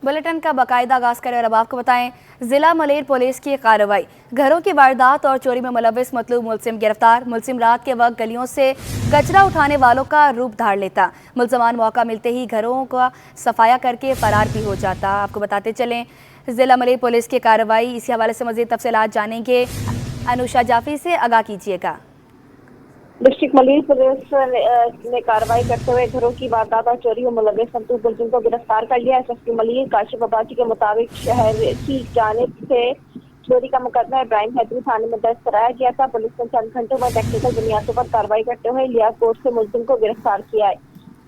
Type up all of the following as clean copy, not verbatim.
Bulletin का बाकायदा आगाज करें और अब आपको बताएं, जिला मलेर पुलिस की कार्रवाई। घरों की वारदात और चोरी में मुलविस मतलूब मुलजिम गिरफ्तार। मुलजिम रात के वक्त गलियों से कचरा उठाने वालों का रूप धार लेता। मुलजमान मौका मिलते ही घरों का सफाया करके फरार भी हो जाता। आपको बताते चलें, जिला मलेर पुलिस की कार्रवाई। इसी हवाले से मजीद तफसीलात जानेंगे, अनुषा जाफी से आगाह कीजिएगा। डिस्ट्रिक्ट मलेर पुलिस ने कार्रवाई करते हुए घरों की वारदात और चोरी में मुलविस मतलूब मुलजिम को गिरफ्तार कर लिया। एसएसपी मलेर काशिफ अब्बासी के मुताबिक शहर की जानिब से चोरी का मुकदमा इब्राहिम हैदरी थाने में दर्ज कराया गया था। पुलिस ने चंद घंटों में टेक्निकल बुनियादों पर कार्रवाई करते हुए लियाज कोर्ट से मुलजिम को गिरफ्तार किया है।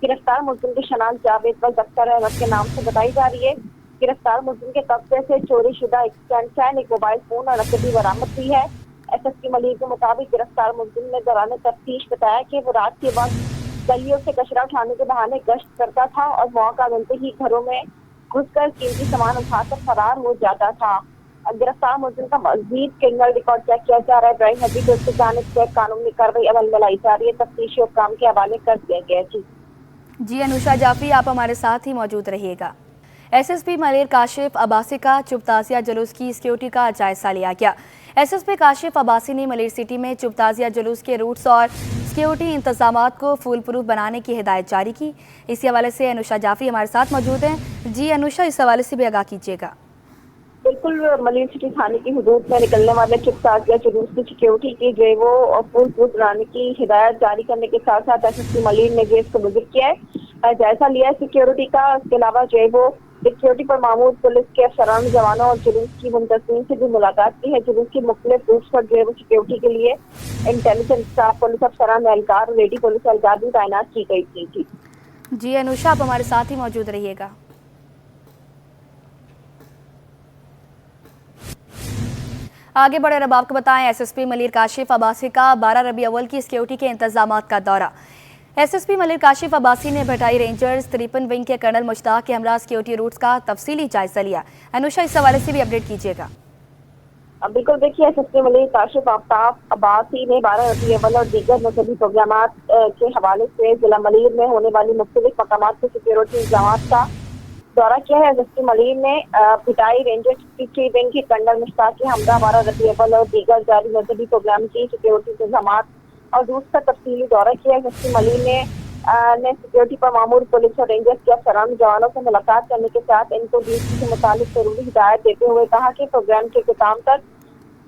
गिरफ्तार मुलजिम की शनाख्त जावेद वल्द अख्तर अहमद के नाम से बताई जा रही है। गिरफ्तार मुलजिम के कब्जे से चोरी शुदा एक स्टैंड फैन, एक मोबाइल फोन और नकदी बरामद हुई है। एसएसपी मलेर के मुताबिक गिरफ्तार मुलजिम ने दौरान तफ्तीश बताया कि वो रात के वक्त गलियों से कचरा उठाने के बहाने गश्त करता था और मौका मिलते ही घरों में घुसकर कीमती सामान उठाकर फरार हो जाता था। गिरफ्तार मुलजिम का मजीद क्रिमिनल रिकॉर्ड चेक किया जा रहा है। इब्राहिम हैदरी को इसकी जानिब से कानूनी कार्रवाई अमल में लाई जा रही है। तफ्तीशी हुक्काम के हवाले कर दिया गया है। जी अनुषा जाफी, आप हमारे साथ ही मौजूद रहिएगा। एसएसपी मलेर काशिफ अब्बासी का चुप ताज़िया जुलूस की सिक्योरिटी का जायजा लिया गया। एसएसपी काशिफ अब्बासी ने मलेर सिटी में चुप ताज़िया जुलूस के रूट्स और सिक्योरिटी इंतजामात को फुल प्रूफ बनाने की हिदायत जारी की। इसी हवाले से अनुषा जाफी हमारे साथ मौजूद हैं। जी अनुषा, इस हवाले से भी आगाह कीजिएगा। बिल्कुल, मलेर सिटी थाने की हुदूद में निकलने वाले चुप ताज़िया जुलूस की सिक्योरिटी की जो है वो फुल प्रूफ बनाने की हिदायत जारी करने के साथ साथ एसएसपी मलेर ने जो इसको विजिट किया है, जायजा लिया है सिक्योरिटी का। इसके अलावा जो है वो सिक्योरिटी पर मामूल पुलिस के अफसरान, जवानों और जुलूस की मुंतज़मीन से भी मुलाकात की है। जुलूस की मुख्तलिफ रूट्स पर जो है वो सिक्योरिटी के लिए इंटेलिजेंस स्टाफ, पुलिस अफसरान, एहलकार, लेडी पुलिस एहलकार भी तैनात की गई थी। जी अनुषा, आप हमारे साथ ही मौजूद रहिएगा। आगे बढ़े अब आपको बताएं, एसएसपी मलेर काशिफ अब्बासी का 12 रबी अव्वल की सिक्योरिटी के इंतजामात का दौरा। एसएसपी मलेर काशिफ अब्बासी ने भटाई रेंजर्स 53 विंग के कर्नल मुश्ताक के हमरा सिक्योरिटी रूट्स का तफसीली जायजा लिया। अनुषा, इस हवाले से भी अपडेट कीजिएगा। बिल्कुल, देखिए, एसएसपी मलेर काशिफ अब्बासी ने 12 रबी अव्वल और दीगर मजहबी प्रोग्राम के हवाले से जिला मलेर में होने वाली मुख्तलिफ मकामात के सिक्योरिटी इंतजाम का दौरा किया है। एसएसपी मलेर ने भटाई रेंजर्स 53 विंग के कर्नल मुश्ताक के हमरा 12 रबी अव्वल और दीगर जारी मजहबी प्रोग्राम की सिक्योरिटी इंतजाम और रूट्स का तफसीली दौरा किया। एसएसपी मलेर ने सिक्योरिटी पर मामूल पुलिस और रेंजर्स के अफसरान, जवानों से मुलाकात करने के साथ इनको ड्यूटी से मुतालिक जरूरी हिदायत देते हुए कहा कि प्रोग्राम के इख्तिताम तक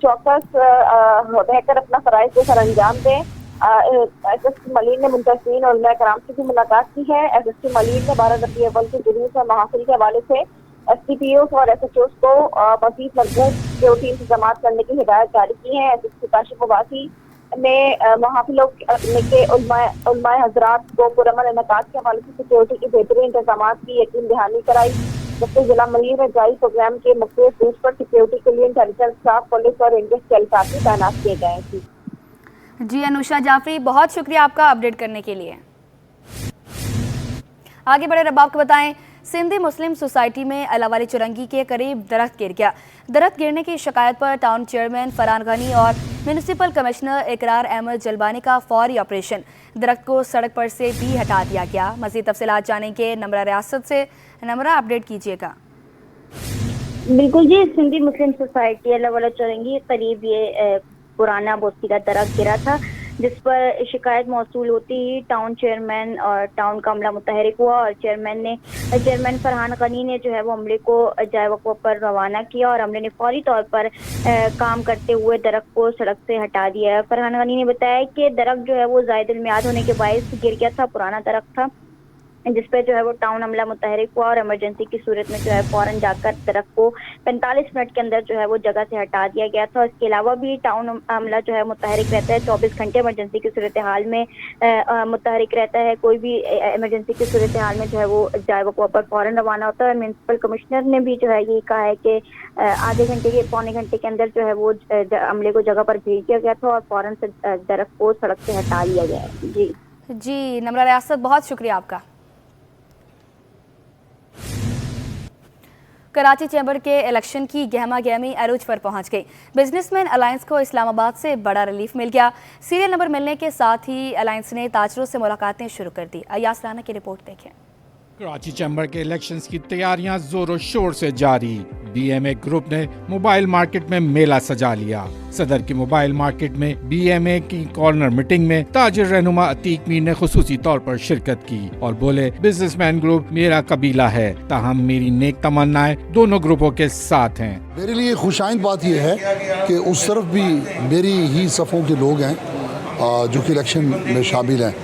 चौकस रहकर अपना फराइज को सर अंजाम दें। एसएसपी मलेर ने मुंतज़मीन और उलमा कराम से भी मुलाकात की है। एसएसपी मलेर ने 12 रबी अव्वल के जुलूस और महफिल के हवाले से एसडीपीओ और एसएचओ को मज़ीद मजबूत सिक्योरिटी इंतजाम करने की हिदायत जारी की है। एसएसपी काशिफ अब्बासी ने महफिलों के उलमा हजरात को पुरअमन इनेकाद के हवाले से सिक्योरिटी के बेहतरीन इंतजाम की यकीन दहानी कराई। जबकि जिला मलेर में जारी प्रोग्राम के मुख्तलिफ रूट्स पर सिक्योरिटी के लिए इंटेलिजेंस स्टाफ, पुलिस और रेंजर्स के एहलकार भी तैनात किए गए हैं। जी अनुषा जाफरी, बहुत शुक्रिया आपका अपडेट करने के लिए। आगे बढ़े अब आपको बताएं, सिंधी मुस्लिम सोसाइटी में अलावाली चुरंगी के करीब दरख्त गिर गया। दरख्त गिरने की शिकायत पर टाउन चेयरमैन फरहान गनी और म्यूनिसिपल कमिश्नर इकरार अहमद जलबानी का फौरी ऑपरेशन। दरख्त को सड़क पर से भी हटा दिया गया। मज़ीद तफसीलात जानेंगे नमरा रियासत से। नमरा, अपडेट कीजिएगा। बिल्कुल जी, सिंधी मुस्लिम सोसाइटी अलावाला चुरंगी करीब ये पुराना बोस्ती का दरख्त गिरा था, जिस पर शिकायत मौसूल होती ही टाउन चेयरमैन और टाउन का अमला मुतहरिक हुआ और चेयरमैन फरहान गनी ने जो है वो अमले को जाए वक़्फ़ पर रवाना किया और अमले ने फौरी तौर पर काम करते हुए दरख्त को सड़क से हटा दिया है। फरहान गनी ने बताया कि दरख्त जो है वो ज़ायदुल मियाद होने के बायस गिर गया था, पुराना दरख्त था, जिस पे जो है वो टाउन अमला मुतहरिक हुआ और इमरजेंसी की सूरत में जो है फौरन जाकर दरख्त को 45 मिनट के अंदर जो है वो जगह से हटा दिया गया था। इसके अलावा भी टाउन अमला जो है मुतहरिक रहता है, 24 घंटे इमरजेंसी की सूरत हाल में मुतहरिक रहता है। कोई भी इमरजेंसी की सूरत हाल में जो है वो जाए वक़्फ़ पर फौरन रवाना होता है। म्यूनसिपल कमिश्नर ने भी जो है ये कहा है कि आधे घंटे के पौने घंटे के अंदर जो है वो अमले को जगह पर भेज दिया गया था और फौरन से दरख्त को सड़क से हटा लिया गया है। जी नमरा रियासत, बहुत शुक्रिया आपका। कराची चैम्बर के इलेक्शन की गहमा गहमी अरूज पर पहुंच गई। बिजनेसमैन अलायंस को इस्लामाबाद से बड़ा रिलीफ मिल गया। सीरियल नंबर मिलने के साथ ही अलायंस ने ताजरों से मुलाकातें शुरू कर दी। अयास राना की रिपोर्ट देखें। कराची चैम्बर के इलेक्शंस की तैयारियां जोरों शोर से जारी। बीएमए ग्रुप ने मोबाइल मार्केट में मेला सजा लिया। सदर की मोबाइल मार्केट में बीएमए की कॉर्नर मीटिंग में ताजिर रहनुमा अतीक मीर ने खुसूसी तौर पर शिरकत की और बोले, बिजनेसमैन ग्रुप मेरा कबीला है, ताहम मेरी नेक तमन्नाएं दोनों ग्रुपों के साथ हैं। मेरे लिए खुशाइंद बात यह है कि उस तरफ भी मेरी ही सफ़ों के लोग हैं जो कि इलेक्शन में शामिल हैं,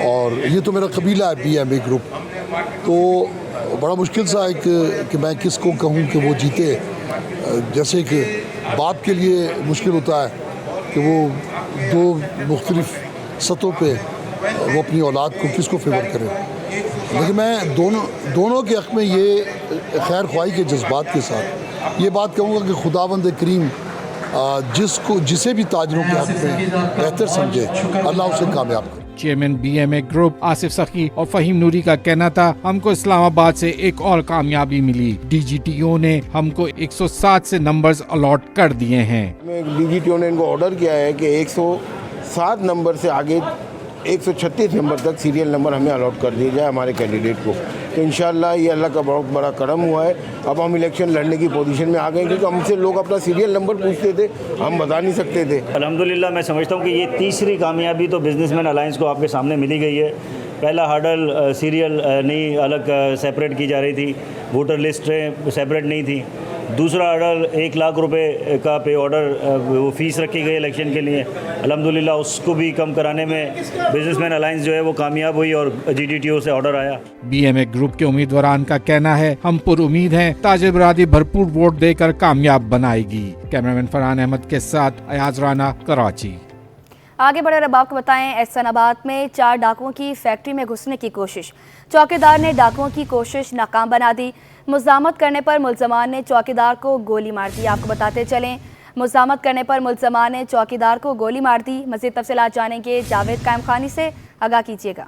और ये तो मेरा कबीला है बीएमए ग्रुप। तो बड़ा मुश्किल सा है कि मैं किसको कहूँ कि वो जीते। जैसे कि बाप के लिए मुश्किल होता है कि वो दो मुख्तलिफ सतहों पे वो अपनी औलाद को किसको फेवर करे, लेकिन मैं दोनों के हक़ में ये खैर ख्वाही के जज्बात के साथ ये बात कहूँगा कि खुदावंद करीम जिसे भी ताजरों के हक़ में बेहतर समझे, अल्लाह उसे कामयाब करे। चेयरमैन बीएमए ग्रुप आसिफ सखी और फहीम नूरी का कहना था, हमको इस्लामाबाद से एक और कामयाबी मिली। डीजीटीओ ने हमको 107 से नंबर्स अलॉट कर दिए हैं। डीजीटीओ ने इनको ऑर्डर किया है कि 107 नंबर से आगे 136 नंबर तक सीरियल नंबर हमें अलॉट कर दिया जाए हमारे कैंडिडेट को। तो इंशाल्लाह ये अल्लाह का बहुत बड़ा करम हुआ है। अब हम इलेक्शन लड़ने की पोजीशन में आ गए, क्योंकि हमसे लोग अपना सीरियल नंबर पूछते थे, हम बता नहीं सकते थे। अल्हम्दुलिल्लाह मैं समझता हूँ कि ये तीसरी कामयाबी तो बिजनेसमैन अलायंस को आपके सामने मिली गई है। पहला हर्डल सीरियल नहीं अलग सेपरेट की जा रही थी, वोटर लिस्टें सेपरेट नहीं थी। दूसरा हर्डल 1 लाख रुपए का पे ऑर्डर वो फीस रखी गई इलेक्शन के लिए, अल्हम्दुलिल्लाह उसको भी कम कराने में बिजनेसमैन अलायंस जो है वो कामयाब हुई और जीडीटीओ से ऑर्डर आया। बीएमए ग्रुप के उम्मीदवारान का कहना है, हम पुरुमीद हैं ताजिर बरादरी भरपूर वोट देकर कामयाब बनाएगी। कैमरामैन फरहान अहमद के साथ अयाज राना, कराची। आगे बढ़े और अब आपको बताएं, एहसानाबाद में 4 डाकुओं की फैक्ट्री में घुसने की कोशिश। चौकीदार ने डाकुओं की कोशिश नाकाम बना दी। मुज़ामत करने पर मुल्ज़मान ने चौकीदार को गोली मार दी। आपको बताते चलें, मुज़ामत करने पर मुल्ज़मान ने चौकीदार को गोली मार दी। मज़ीद तफ़सीलात जानेंगे जावेद कायम खानी से, आगाह कीजिएगा।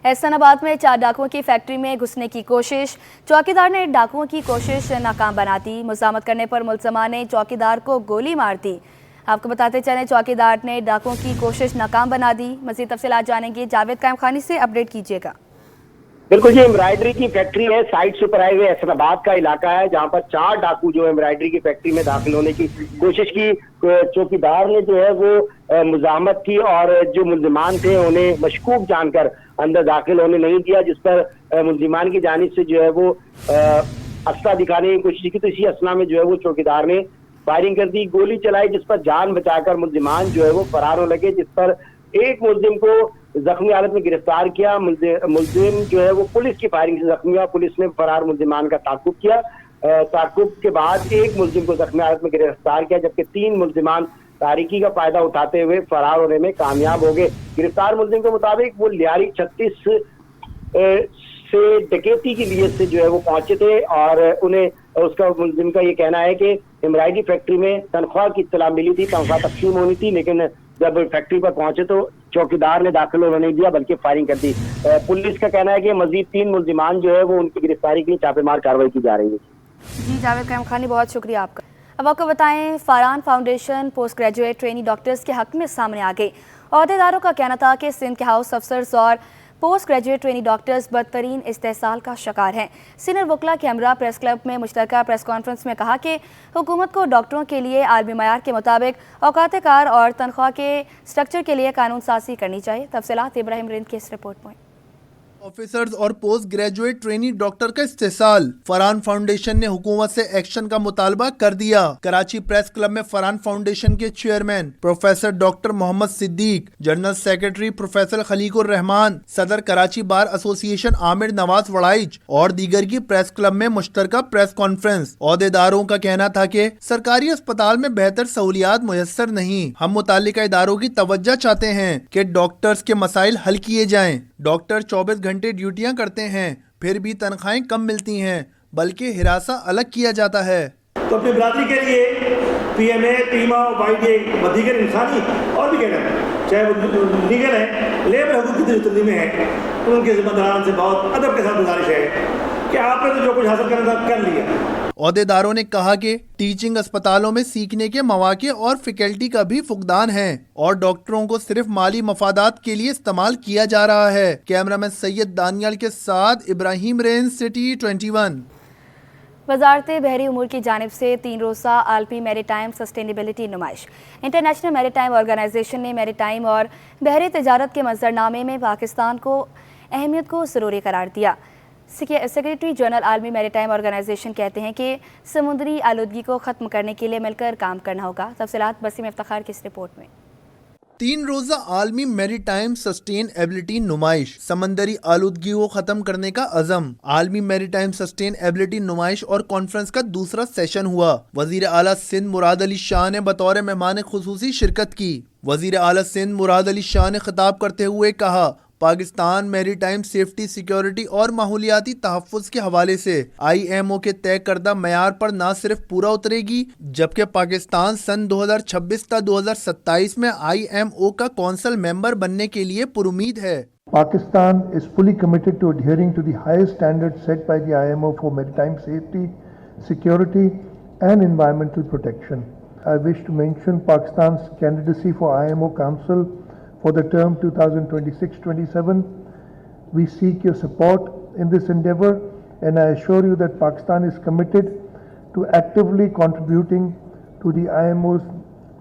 एहसानाबाद में 4 डाकुओं की फैक्ट्री में घुसने की कोशिश। चौकीदार ने डाकुओं की कोशिश नाकाम बना दी। मुज़ामत करने पर मुल्ज़मान ने चौकीदार को गोली मार दी। आपको बताते चलें, चौकीदार ने डाकुओं की कोशिश नाकाम बना दी। मज़ीद तफ़सीलात जानेंगे जावेद कायम खानी से, अपडेट कीजिएगा। बिल्कुल जी, एम्ब्रॉयडरी की फैक्ट्री है, साइड सुपर हाईवे एहसानाबाद का इलाका है, जहां पर 4 डाकू जो एम्ब्रॉयडरी की फैक्ट्री में दाखिल होने की कोशिश की। चौकीदार ने जो है वो मुज़ाहमत की और जो मुल्ज़िमान थे उन्हें मशकूक जानकर अंदर दाखिल होने नहीं दिया, जिस पर मुल्ज़िमान की जानिब से जो है वो असला दिखाने की कोशिश की। तो इसी असना में जो है वो चौकीदार ने फायरिंग कर दी, गोली चलाई, जिस पर जान बचाकर मुल्ज़िमान जो है वो फरार होने लगे, जिस पर एक मुल्ज़िम को जख्मी हालत में गिरफ्तार किया। मुल्ज़िम जो है वो पुलिस की फायरिंग से जख्मी हुआ। पुलिस ने फरार मुल्ज़िमान का ताक़ुब किया। ताक़ुब के बाद एक मुल्ज़िम को जख्मी हालत में गिरफ्तार किया, जबकि 3 मुल्ज़िमान तारीकी का फायदा उठाते हुए फरार होने में कामयाब हो गए। गिरफ्तार मुल्ज़िम के मुताबिक वो लियारी 36 से डकैती की लिए से जो है वो पहुंचे थे, और उन्हें उसका मुल्ज़िम का ये कहना है कि एम्ब्रॉयडरी फैक्ट्री में तनख्वाह की इत्तला मिली थी, तनख्वाह तकसीम होनी थी, लेकिन जब फैक्ट्री पर पहुंचे तो चौकीदार ने दाखिल होने नहीं दिया बल्कि फायरिंग कर दी। पुलिस का कहना है कि मजीद 3 मुल्ज़िमान जो है वो उनकी गिरफ्तारी के लिए छापेमार कार्रवाई की जा रही है। जी जावेद कायम खानी, बहुत शुक्रिया आपका। अब आपको बताएं, Farhan foundation post graduate trainee doctors के हक में सामने आ गई। अहदेदारों का कहना था कि सिंध के हाउस अफसर्स और पोस्ट ग्रेजुएट ट्रेनी डॉक्टर्स बदतरीन इस्तेहसाल का शिकार हैं। सीनियर वकला के हमरा प्रेस क्लब में मुश्तरका प्रेस कॉन्फ्रेंस में कहा कि हुकूमत को डॉक्टरों के लिए आलमी मयार के मुताबिक औकात कार और तनख्वाह के स्ट्रक्चर के लिए कानून साजी करनी चाहिए। तफसीलात इब्राहिम रिंद की इस रिपोर्ट में। ऑफिसर्स और पोस्ट ग्रेजुएट ट्रेनी डॉक्टर का इस्तेसाल, फरहान फाउंडेशन ने हुकूमत से एक्शन का मुतालबा कर दिया। कराची प्रेस क्लब में फरहान फाउंडेशन के chairman professor doctor Mohammad Siddiq, general secretary professor Khaliqur Rahman, सदर कराची बार एसोसिएशन आमिर नवाज वड़ाइच और दीगर की प्रेस क्लब में मुश्तरका प्रेस कॉन्फ्रेंस। अहदेदारों का कहना था कि सरकारी अस्पताल में बेहतर सहूलियात मुयस्सर नहीं। हम मुतालिका इदारों की तवज्जो चाहते हैं कि डॉक्टर्स के मसाइल हल किए जाएं। डॉक्टर 24 घंटे ड्यूटियां करते हैं, फिर भी तनख्वाहें कम मिलती हैं, बल्कि हिरासा अलग किया जाता है। तो अपनी बरादरी के लिए पीएमए, टीमा, वाईडीए, दीगर इंसानी और भी कहना है, चाहे वो लीगल है, लेबर हकूक़ की तंजीमें हैं, उनके ज़िम्मेदारान से बहुत अदब के साथ गुजारिश है کہ آپ نے تو جو کچھ حاصل کرنا تھا کر لیا. عہدیداروں نے کہا کہ ٹیچنگ اسپتالوں میں سیکھنے کے مواقع اور فیکلٹی کا بھی فقدان ہے اور ڈاکٹروں کو صرف مالی مفادات کے لیے استعمال کیا جا رہا ہے. کیمرامین سید دانیال کے ساتھ ابراہیم رین، سٹی 21. وزارت بحری امور کی جانب سے 3 روزہ عالمی میری ٹائم سسٹینیبلٹی نمائش. انٹرنیشنل میری ٹائم آرگنائزیشن نے میری ٹائم اور بحری تجارت کے منظرنامے میں پاکستان کو اہمیت کو ضروری قرار دیا. سیکریٹری جنرل عالمی میری ٹائم آرگنائزیشن کہتے ہیں کہ سمندری آلودگی کو ختم کرنے کے لیے مل کر کام کرنا ہوگا. تفصیلات وسیم افتخار کی اس رپورٹ میں. 3 روزہ عالمی میری ٹائم سسٹین ایبلٹی نمائش، سمندری آلودگی کو ختم کرنے کا عزم. عالمی میری ٹائم سسٹین ایبلٹی نمائش اور کانفرنس کا دوسرا سیشن ہوا. وزیر اعلیٰ سندھ مراد علی شاہ نے بطور مہمان خصوصی شرکت کی. وزیر اعلیٰ سندھ مراد علی شاہ نے خطاب کرتے ہوئے کہا، پاکستان میری ٹائم سیفٹی، سیکیورٹی اور ماحولیاتی تحفظ کے حوالے سے IMO کے طے کردہ معیار پر نہ صرف پورا اترے گی جبکہ پاکستان سن 2026 تا 2027 میں IMO کا کونسل ممبر بننے کے لیے پرامید ہے. Pakistan is fully committed to adhering to the highest standards set by the IMO for maritime safety, security and environmental protection. I wish to mention Pakistan's candidacy for IMO Council for the term 2026-27. We seek your support in this endeavor and I assure you that Pakistan is committed to actively contributing to the IMO's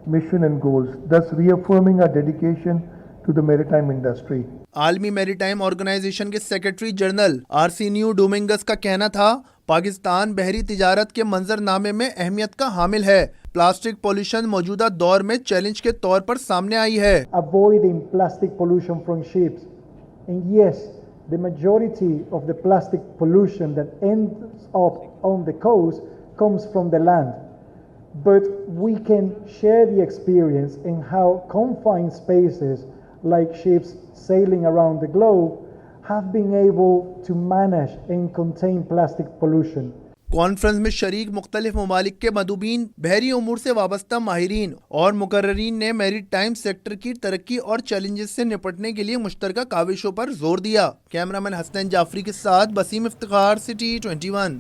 mission and goals, thus reaffirming our dedication to the maritime industry. عالمی میری time organization کے secretary general آرسینیو ڈومنگس کا کہنا تھا، پاکستان بحری تجارت کے منظرنامے میں اہمیت کا حامل ہے. پلاسٹک پولوشن موجودہ دور میں چیلنج کے طور پر سامنے آئی ہے. Avoiding plastic pollution from ships. And yes, the majority of the plastic pollution that ends up on the coast comes from the land. But we can share the experience in how confined spaces like ships sailing around the globe have been able to manage and contain plastic pollution. Conference میں شریک مختلف ممالک کے مندوبین، بحری امور سے وابستہ ماہرین اور مقررین نے میری ٹائم سیکٹر کی ترقی اور چیلنجز سے نپٹنے کے لیے مشترکہ کاوشوں پر زور دیا. کیمرامین حسنین جعفری کے ساتھ وسیم افتخار، سٹی 21.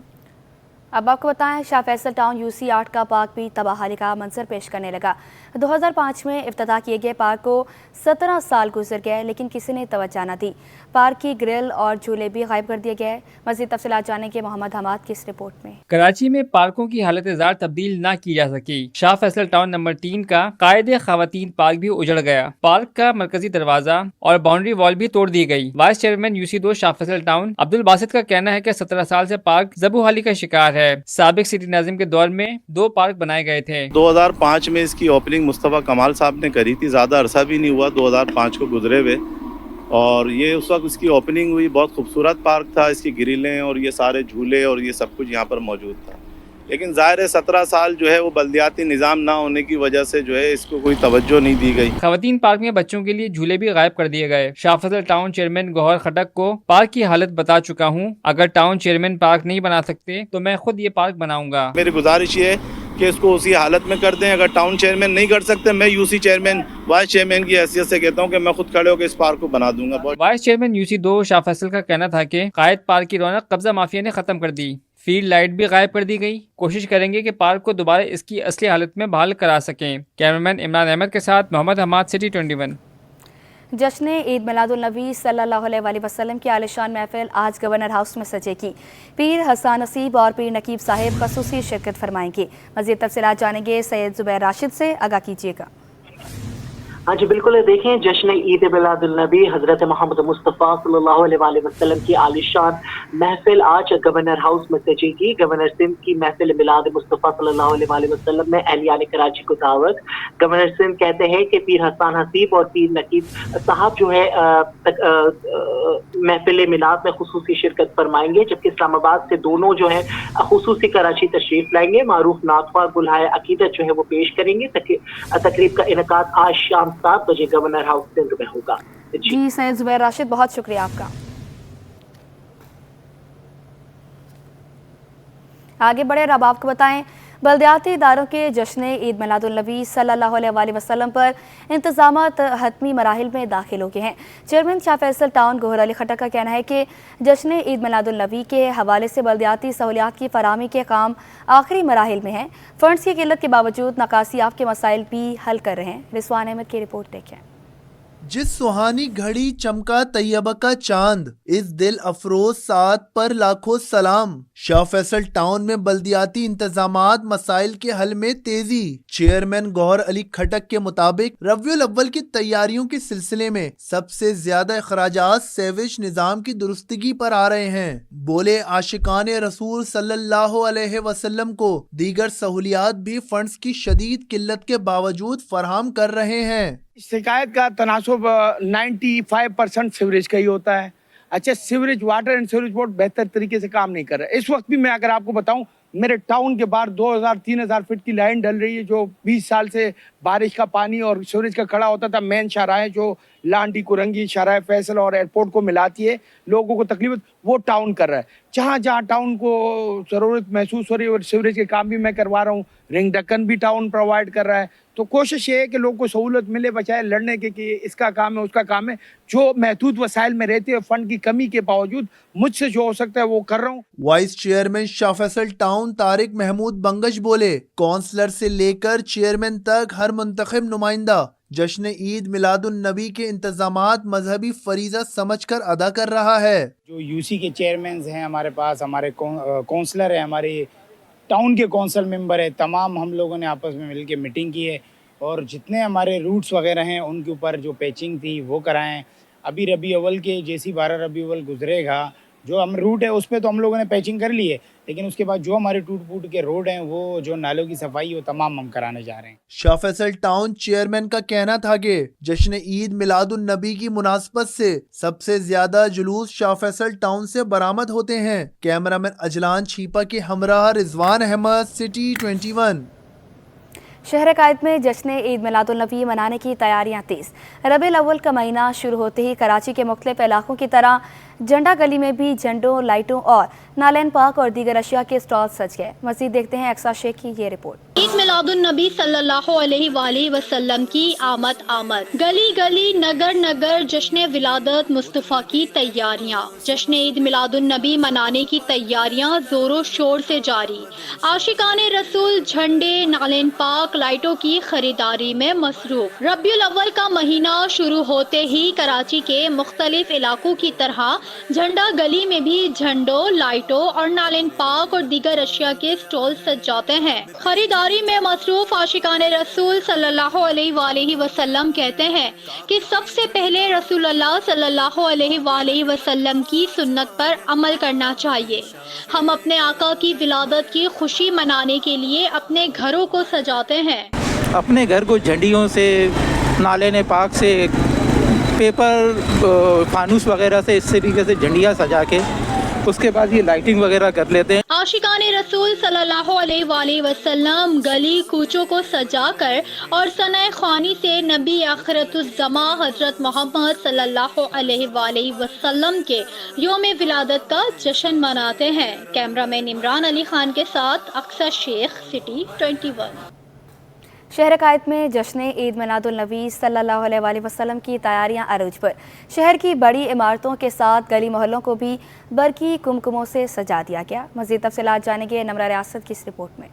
اب آپ کو بتائیں، شاہ فیصل ٹاؤن UC 8 کا پارک بھی تباہی کا منظر پیش کرنے لگا. 2005 میں افتتاح کیے گئے پارک کو 17 سال گزر گئے لیکن کسی نے توجہ نہ دی. پارک کی گرل اور جھولے بھی غائب کر دیے گئے. مزید تفصیلات جانیں گے محمد حماد کی اس رپورٹ میں. کراچی میں پارکوں کی حالت زار تبدیل نہ کی جا سکی. شاہ فیصل ٹاؤن نمبر 3 کا قائد خواتین پارک بھی اجڑ گیا. پارک کا مرکزی دروازہ اور باؤنڈری وال بھی توڑ دی گئی. وائس چیئرمین UC 2 شاہ فیصل ٹاؤن عبدالباسط کا کہنا ہے کہ 17 سال سے پارک زبوحالی کا شکار ہے. سابق سٹی ناظم کے دور میں 2 پارک بنائے گئے تھے. 2005 میں اس کی اوپننگ مصطفیٰ کمال صاحب نے کری تھی. زیادہ عرصہ بھی نہیں ہوا 2005 کو گزرے ہوئے، اور یہ اس وقت اس کی اوپننگ ہوئی. بہت خوبصورت پارک تھا، اس کی گریلیں اور یہ سارے جھولے اور یہ سب کچھ یہاں پر موجود تھا. لیکن ظاہر ہے 17 سال جو ہے وہ بلدیاتی نظام نہ ہونے کی وجہ سے جو ہے اس کو کوئی توجہ نہیں دی گئی. خواتین پارک میں بچوں کے لیے جھولے بھی غائب کر دیے گئے. شاہ فیصل ٹاؤن چیئرمین گوہر خٹک کو پارک کی حالت بتا چکا ہوں. اگر ٹاؤن چیئرمین پارک نہیں بنا سکتے تو میں خود یہ پارک بناؤں گا. میری گزارش یہ ہے کہ اس کو اسی حالت میں کر دیں. اگر ٹاؤن چیئرمین نہیں کر سکتے، میں UC چیئرمین، وائس چیئرمین کی حیثیت سے کہتا ہوں کہ میں خود کھڑے ہو کے اس پارک کو بنا دوں گا. وائس چیئرمین UC 2 شاہ فیصل کا کہنا تھا کہ قائد پارک کی رونق قبضہ مافیا نے ختم کر دی. فیلڈ لائٹ بھی غائب کر دی گئی. کوشش کریں گے کہ پارک کو دوبارہ اس کی اصلی حالت میں بحال کرا سکیں. کیمرامین عمران احمد کے ساتھ محمد حماد، سٹی 21. جشن عید میلاد النبی صلی اللہ علیہ وسلم کی عالیشان محفل آج گورنر ہاؤس میں سجے گی. پیر حسان نصیب اور پیر نقیب صاحب خصوصی شرکت فرمائیں گے. مزید تفصیلات جانیں گے سید زبیر راشد سے. آگاہ کیجیے گا. ہاں جی بالکل، دیکھیں جشن عید میلاد النبی حضرت محمد مصطفیٰ صلی اللہ علیہ وسلم کی عالیشان محفل آج گورنر ہاؤس میں سجے گی. گورنر سندھ کی محفل میلاد مصطفیٰ صلی اللہ علیہ وسلم میں اہلیان کراچی کو دعوت. گورنر سندھ کہتے ہیں کہ پیر حسان حسیب اور پیر نقیب صاحب جو ہے محفل میلاد میں خصوصی شرکت فرمائیں گے، جبکہ اسلام آباد سے دونوں جو ہے خصوصی کراچی تشریف لائیں گے. معروف نعتخواں گلہائے عقیدت جو ہے وہ پیش کریں گے. تقریب کا انعقاد آج شام 7 بجے گورنر ہاؤس سندھ میں ہوگا. جی سید زبیر راشد، بہت شکریہ آپ کا. آگے بڑھے، اب آپ کو بتائیں बल्दियाती इदारों के जश्न ईद मिलादुन्नबी सल्लल्लाहु अलैहि वसल्लम पर इंतजामात हतमी मराहिल में दाखिल हो गए हैं। चेयरमैन शाह फैसल टाउन गोहर अली खट्टक का कहना है कि जश्न ईद मिलादुन्नबी के हवाले से बल्दियाती सहूलियात की फराहमी के काम आखिरी मराहिल में हैं। फंड्स की किल्लत के बावजूद नकासियाब के मसाइल भी हल कर रहे हैं। रिजवान अहमद की रिपोर्ट देखें। जिस सुहानी घड़ी चमका तैयबा का चांद, इस दिल अफरोज साथ पर लाखों सलाम। शाह फैसल टाउन में बल्दियाती इंतजामात मसाइल के हल में तेजी। चेयरमैन गौहर अली खटक के मुताबिक रबिउल अव्वल की तैयारियों के सिलसिले में सबसे ज्यादा अखराजात सेवेज निजाम की दुरुस्तगी पर आ रहे हैं। बोले आशिकान रसूल सल्लल्लाहु अलैहि वसल्लम को दीगर सहूलियात भी फंड्स की शदीद किल्लत के बावजूद फराहम कर रहे हैं। शिकायत का तनासुब 95% सीवरेज का ही होता है। अच्छा, sewerage water and sewerage board बेहतर तरीके से काम नहीं कर रहा है। इस वक्त भी मैं अगर आपको बताऊं, मेरे टाउन के बाहर 2000-3000 फीट की लाइन डल रही है, जो 20 साल से बारिश का पानी और सीवरेज का खड़ा होता था। मेन शाहराहें जो लांडी, कुरंगी, शाहराह फैसल और एयरपोर्ट को मिलाती है, लोगों को तकलीफ वो टाउन कर रहा है। जहाँ जहाँ टाउन को ज़रूरत महसूस हो रही है और सीवरेज के काम भी मैं करवा रहा हूँ। रिंग ढक्कन भी टाउन प्रोवाइड कर रहा है। तो कोशिश ये है कि लोगों को सहूलत मिले, बचाए लड़ने के कि इसका काम है उसका काम है। जो महदूद वसाइल में रहते हैं, फंड की कमी के बावजूद मुझसे जो हो सकता है वो कर रहा हूँ। Vice chairman Shah Faisal town Tariq Mahmood Bangash बोले, कौंसलर से लेकर चेयरमैन तक हर मुंतखब नुमाइंदा जश्न ईद मिलादुन्नबी के इंतजामात मजहबी फरीजा समझकर अदा कर रहा है। जो यूसी के चेयरमैन हैं हमारे पास, हमारे कौंसलर है, हमारे टाउन के कौंसल मेंबर है, तमाम हम लोगों ने आपस में मिलकर मीटिंग की है और जितने हमारे रूट्स वगैरह हैं उनके ऊपर जो पैचिंग थी वो कराएं। अभी रबी अव्वल के जैसी 12 रबी अव्वल गुजरेगा, जो हम रूट है उस पर तो हम लोगों ने पैचिंग कर ली है, लेकिन उसके बाद जो हमारे टूट फूट के रोड हैं वो जो नालों की सफाई वो तमाम हम कराने जा रहे हैं। शाह फैसल टाउन चेयरमैन का कहना था कि जश्न ईद मिलादुन्नबी की मुनासबत से सबसे ज्यादा जुलूस शाह फैसल टाउन से बरामद होते हैं। कैमरामैन अजलान छीपा के हमराह रिजवान अहमद, सिटी 21। शहर कायद में जश्न ईद मिलादुन्नबी मनाने की तैयारियां तेज। रबीउल अव्वल का महीना शुरू होते ही कराची के मुख्तलिफ इलाकों की तरह झंडा गली में भी झंडों, लाइटों और नालेन पाक और दीगर अशिया के स्टॉल सज गए। मजीद देखते हैं एक्सा शेख की ये रिपोर्ट। ईद मिलादुन्नबी सल्लल्लाहु अलैहि वसल्लम की आमद आमद, गली गली नगर नगर जश्न विलादत मुस्तफ़ा की तैयारियां। जश्न ईद मिलादुन्नबी मनाने की तैयारियां जोरों शोर से जारी। आशिकाने रसूल झंडे, नालेन पाक, लाइटों की खरीदारी में मसरूफ। रबिउल अव्वल का महीना शुरू होते ही कराची के मुख्तलिफ इलाकों की तरह झंडा गली में भी झंडों, लाइटों और नालेन पाक और दीगर अशिया के स्टॉल सज जाते हैं। खरीदारी में मसरूफ आशिकाने रसूल सल्लल्लाहु अलैहि वसल्लम कहते हैं कि सबसे पहले रसूलुल्लाह सल्लल्लाहु अलैहि वसल्लम की सुन्नत पर अमल करना चाहिए। हम अपने आका की विलादत की खुशी मनाने के लिए अपने घरों को सजाते हैं। अपने घर को झंडियों से, नालेन पाक से, पेपर फानूस वगैरह से इस तरीके से झंडियाँ सजा के उसके बाद ये लाइटिंग वगैरह कर लेते हैं। आशिकाने रसूल सल्लल्लाहु अलैहि वसल्लम गली कूचों को सजाकर और सनाए ख्वानी से नबी आखिरतुज़्ज़मा हजरत मोहम्मद सल्लल्लाहु अलैहि वसल्लम के योम विलादत का जश्न मनाते हैं। कैमरामैन इमरान अली खान के साथ अक्सा शेख, सिटी 21। शहर कायद में जश्न ईद मिलादुन्नबी सल्लल्लाहु अलैहि वसल्लम की तैयारियां अरूज पर। शहर की बड़ी इमारतों के साथ गली मोहल्लों को भी बरकी कुमकुमों से सजा दिया गया। मज़ीद तफसीलात जानेंगे नमरा रियासत की इस रिपोर्ट में।